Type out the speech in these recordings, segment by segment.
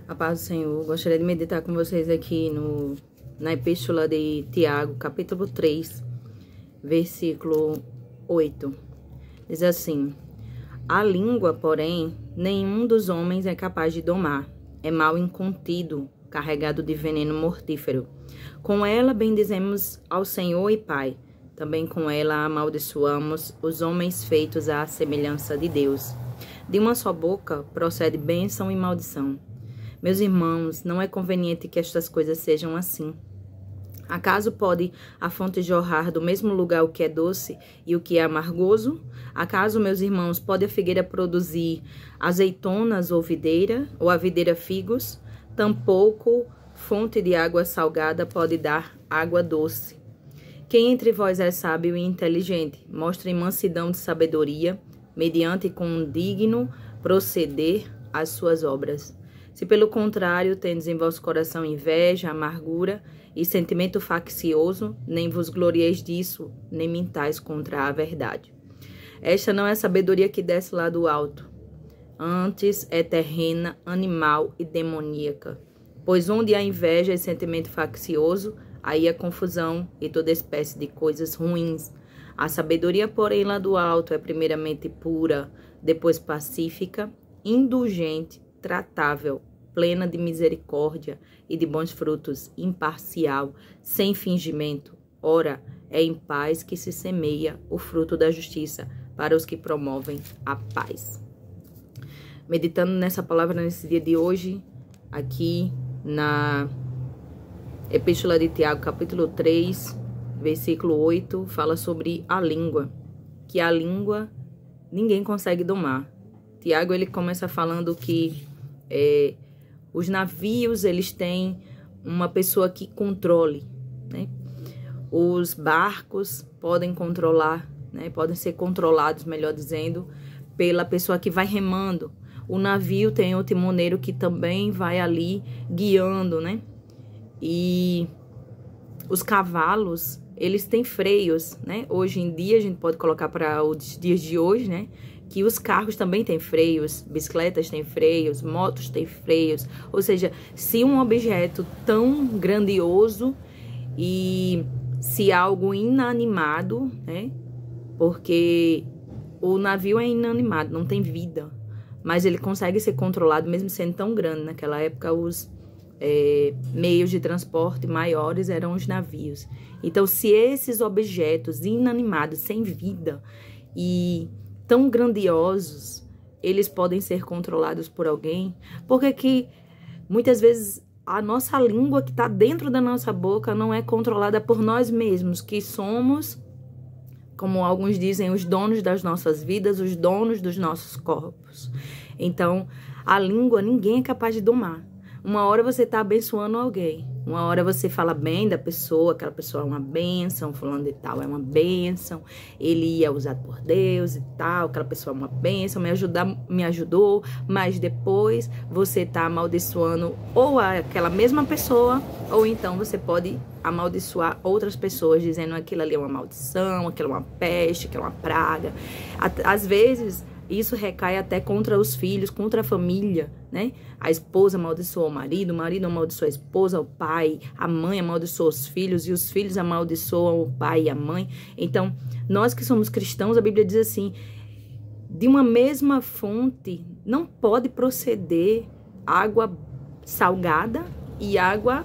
A paz do Senhor. Gostaria de meditar com vocês aqui na Epístola de Tiago, capítulo 3, versículo 8. Diz assim: a língua, porém, nenhum dos homens é capaz de domar. É mal incontido, carregado de veneno mortífero. Com ela bendizemos ao Senhor e Pai. Também com ela amaldiçoamos os homens feitos à semelhança de Deus. De uma só boca procede bênção e maldição. Meus irmãos, não é conveniente que estas coisas sejam assim. Acaso pode a fonte jorrar do mesmo lugar o que é doce e o que é amargoso? Acaso, meus irmãos, pode a figueira produzir azeitonas ou a videira figos? Tampouco fonte de água salgada pode dar água doce. Quem entre vós é sábio e inteligente, mostre mansidão de sabedoria, mediante com um digno proceder as suas obras. Se pelo contrário tendes em vosso coração inveja, amargura e sentimento faccioso, nem vos glorieis disso, nem mintais contra a verdade. Esta não é a sabedoria que desce lá do alto, antes é terrena, animal e demoníaca. Pois onde há inveja e sentimento faccioso, aí há confusão e toda espécie de coisas ruins. A sabedoria, porém, lá do alto é primeiramente pura, depois pacífica, indulgente, tratável, plena de misericórdia e de bons frutos, imparcial, sem fingimento. Ora, é em paz que se semeia o fruto da justiça para os que promovem a paz. Meditando nessa palavra nesse dia de hoje, aqui na Epístola de Tiago, capítulo 3, versículo 8, fala sobre a língua, que a língua ninguém consegue domar. Tiago, ele começa falando que os navios, eles têm uma pessoa que controle, né? Os barcos podem controlar, né? Podem ser controlados, melhor dizendo, pela pessoa que vai remando. O navio tem o timoneiro que também vai ali guiando, né? E os cavalos, eles têm freios, né? Hoje em dia, a gente pode colocar para os dias de hoje, né? Que os carros também têm freios, bicicletas têm freios, motos têm freios. Ou seja, se um objeto tão grandioso e se algo inanimado, né? Porque o navio é inanimado, não tem vida, mas ele consegue ser controlado mesmo sendo tão grande. Naquela época, os meios de transporte maiores eram os navios. Então, se esses objetos inanimados, sem vida e tão grandiosos, eles podem ser controlados por alguém, porque que muitas vezes a nossa língua que está dentro da nossa boca não é controlada por nós mesmos, que somos, como alguns dizem, os donos das nossas vidas, os donos dos nossos corpos. Então, a língua ninguém é capaz de domar. Uma hora você está abençoando alguém, uma hora você fala bem da pessoa, aquela pessoa é uma bênção, fulano de tal é uma bênção, ele é usado por Deus e tal, aquela pessoa é uma bênção, me ajudou, mas depois você está amaldiçoando ou aquela mesma pessoa, ou então você pode amaldiçoar outras pessoas, dizendo que aquilo ali é uma maldição, aquilo é uma peste, aquilo é uma praga. Às vezes isso recai até contra os filhos, contra a família, né? A esposa amaldiçoa o marido amaldiçoa a esposa, o pai, a mãe amaldiçoa os filhos, e os filhos amaldiçoam o pai e a mãe. Então, nós que somos cristãos, a Bíblia diz assim, de uma mesma fonte não pode proceder água salgada e água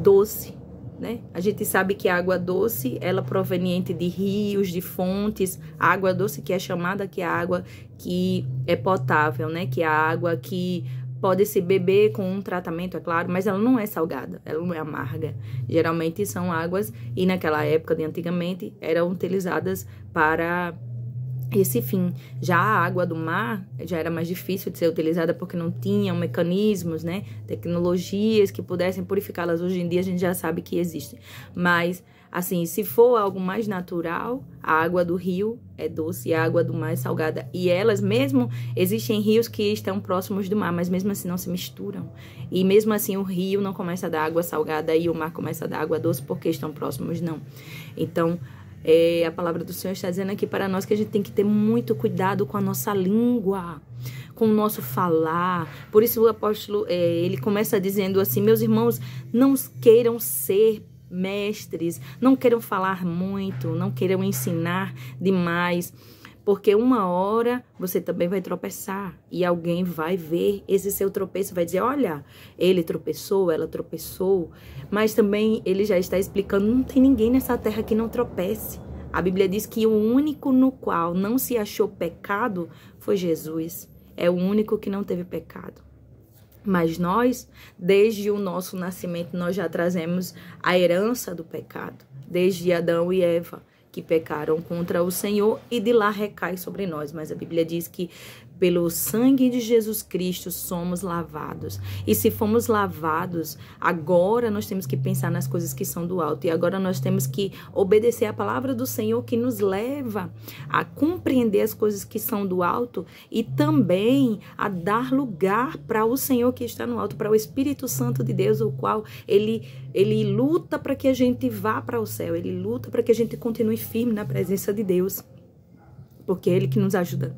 doce, né? A gente sabe que a água doce, ela é proveniente de rios, de fontes. A água doce que é chamada que é a água que é potável, né? Que é a água que pode se beber com um tratamento, é claro, mas ela não é salgada, ela não é amarga. Geralmente são águas, e naquela época de antigamente, eram utilizadas para esse fim. Já a água do mar já era mais difícil de ser utilizada porque não tinham mecanismos, né, tecnologias que pudessem purificá-las. Hoje em dia a gente já sabe que existem. Mas, assim, se for algo mais natural, a água do rio é doce e a água do mar é salgada. E elas mesmo, existem rios que estão próximos do mar, mas mesmo assim não se misturam. E mesmo assim o rio não começa a dar água salgada e o mar começa a dar água doce porque estão próximos, não. Então, A palavra do Senhor está dizendo aqui para nós que a gente tem que ter muito cuidado com a nossa língua, com o nosso falar. Por isso o apóstolo, ele começa dizendo assim: meus irmãos, não queiram ser mestres, não queiram falar muito, não queiram ensinar demais, porque uma hora você também vai tropeçar e alguém vai ver esse seu tropeço, vai dizer: olha, ele tropeçou, ela tropeçou. Mas também ele já está explicando, não tem ninguém nessa terra que não tropece. A Bíblia diz que o único no qual não se achou pecado foi Jesus. É o único que não teve pecado. Mas nós, desde o nosso nascimento, nós já trazemos a herança do pecado. Desde Adão e Eva, que pecaram contra o Senhor, e de lá recai sobre nós. Mas a Bíblia diz que pelo sangue de Jesus Cristo somos lavados. E se fomos lavados, agora nós temos que pensar nas coisas que são do alto. E agora nós temos que obedecer a palavra do Senhor, que nos leva a compreender as coisas que são do alto e também a dar lugar para o Senhor que está no alto, para o Espírito Santo de Deus, o qual ele luta para que a gente vá para o céu. Ele luta para que a gente continue firme na presença de Deus. Porque é Ele que nos ajuda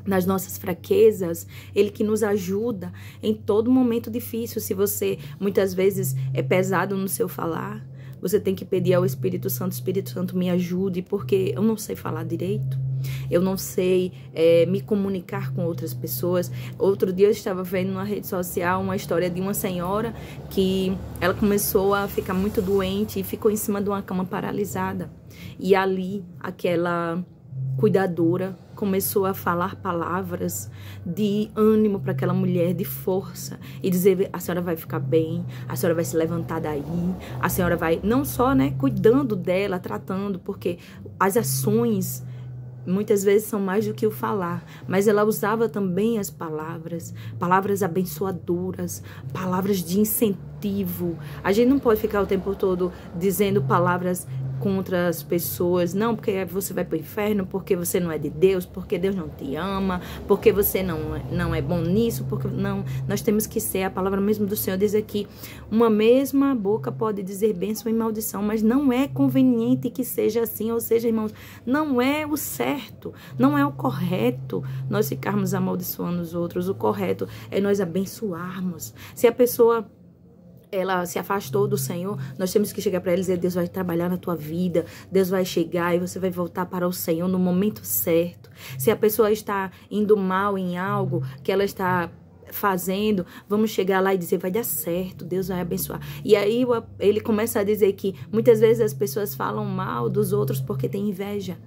nas nossas fraquezas, Ele que nos ajuda em todo momento difícil. Se você muitas vezes é pesado no seu falar, você tem que pedir ao Espírito Santo, me ajude, porque eu não sei falar direito, eu não sei me comunicar com outras pessoas. Outro dia eu estava vendo numa rede social uma história de uma senhora que ela começou a ficar muito doente e ficou em cima de uma cama paralisada. E ali aquela cuidadora começou a falar palavras de ânimo para aquela mulher, de força, e dizer: a senhora vai ficar bem, a senhora vai se levantar daí, a senhora vai, não só, cuidando dela, tratando, porque as ações muitas vezes são mais do que o falar, mas ela usava também as palavras abençoadoras, palavras de incentivo. A gente não pode ficar o tempo todo dizendo palavras contra as pessoas, não, porque você vai para o inferno, porque você não é de Deus, porque Deus não te ama, porque você não é bom nisso, porque não, nós temos que ser, a palavra mesmo do Senhor diz aqui, uma mesma boca pode dizer bênção e maldição, mas não é conveniente que seja assim. Ou seja, irmãos, não é o certo, não é o correto nós ficarmos amaldiçoando os outros. O correto é nós abençoarmos. Se a pessoa ela se afastou do Senhor, nós temos que chegar para ela e dizer: Deus vai trabalhar na tua vida, Deus vai chegar e você vai voltar para o Senhor no momento certo. Se a pessoa está indo mal em algo que ela está fazendo, vamos chegar lá e dizer: vai dar certo, Deus vai abençoar. E aí ele começa a dizer que muitas vezes as pessoas falam mal dos outros porque tem inveja,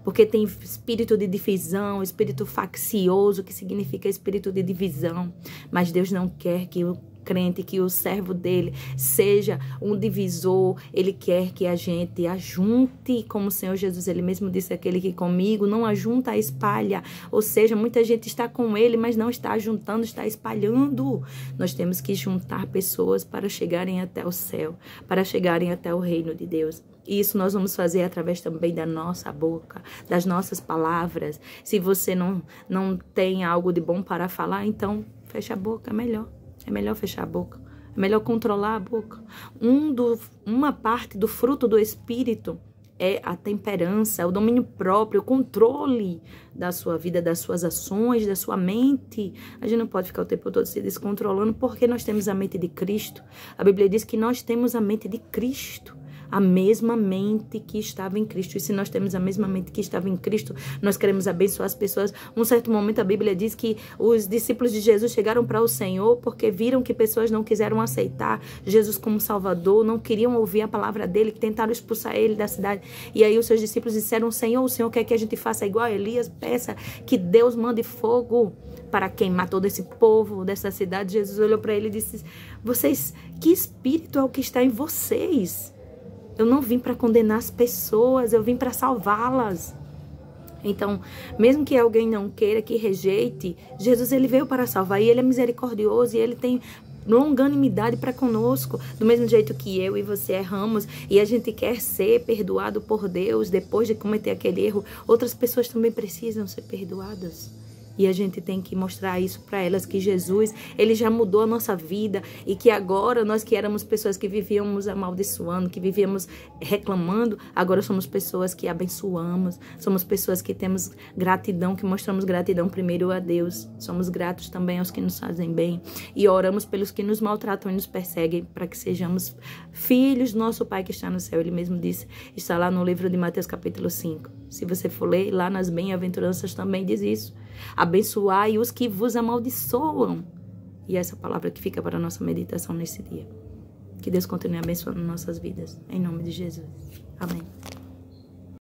porque tem espírito de divisão, espírito faccioso, que significa espírito de divisão. Mas Deus não quer que o crente, que o servo dele seja um divisor. Ele quer que a gente ajunte, como o Senhor Jesus, ele mesmo disse: aquele que comigo não ajunta, espalha. Ou seja, muita gente está com ele, mas não está ajuntando, está espalhando. Nós temos que juntar pessoas para chegarem até o céu, para chegarem até o reino de Deus. E isso nós vamos fazer através também da nossa boca, das nossas palavras. Se você não tem algo de bom para falar, então fecha a boca, é melhor. É melhor fechar a boca, é melhor controlar a boca. Uma parte do fruto do Espírito é a temperança, o domínio próprio, o controle da sua vida, das suas ações, da sua mente. A gente não pode ficar o tempo todo se descontrolando, porque nós temos a mente de Cristo. A Bíblia diz que nós temos a mente de Cristo, a mesma mente que estava em Cristo. E se nós temos a mesma mente que estava em Cristo, nós queremos abençoar as pessoas. Um certo momento a Bíblia diz que os discípulos de Jesus chegaram para o Senhor porque viram que pessoas não quiseram aceitar Jesus como Salvador, não queriam ouvir a palavra dele, que tentaram expulsar ele da cidade. E aí os seus discípulos disseram: Senhor, o Senhor quer que a gente faça igual a Elias? Peça que Deus mande fogo para queimar todo esse povo dessa cidade. Jesus olhou para ele e disse: vocês, que espírito é o que está em vocês? Eu não vim para condenar as pessoas, eu vim para salvá-las. Então, mesmo que alguém não queira, que rejeite, Jesus, ele veio para salvar, e ele é misericordioso, e ele tem longanimidade para conosco, do mesmo jeito que eu e você erramos, e a gente quer ser perdoado por Deus depois de cometer aquele erro. Outras pessoas também precisam ser perdoadas. E a gente tem que mostrar isso para elas, que Jesus, ele já mudou a nossa vida e que agora nós que éramos pessoas que vivíamos amaldiçoando, que vivíamos reclamando, agora somos pessoas que abençoamos, somos pessoas que temos gratidão, que mostramos gratidão primeiro a Deus. Somos gratos também aos que nos fazem bem e oramos pelos que nos maltratam e nos perseguem, para que sejamos filhos do nosso Pai que está no céu. Ele mesmo disse, está lá no livro de Mateus capítulo 5. Se você for ler, lá nas bem-aventuranças também diz isso. Abençoai os que vos amaldiçoam. E essa palavra que fica para a nossa meditação nesse dia. Que Deus continue abençoando nossas vidas. Em nome de Jesus. Amém.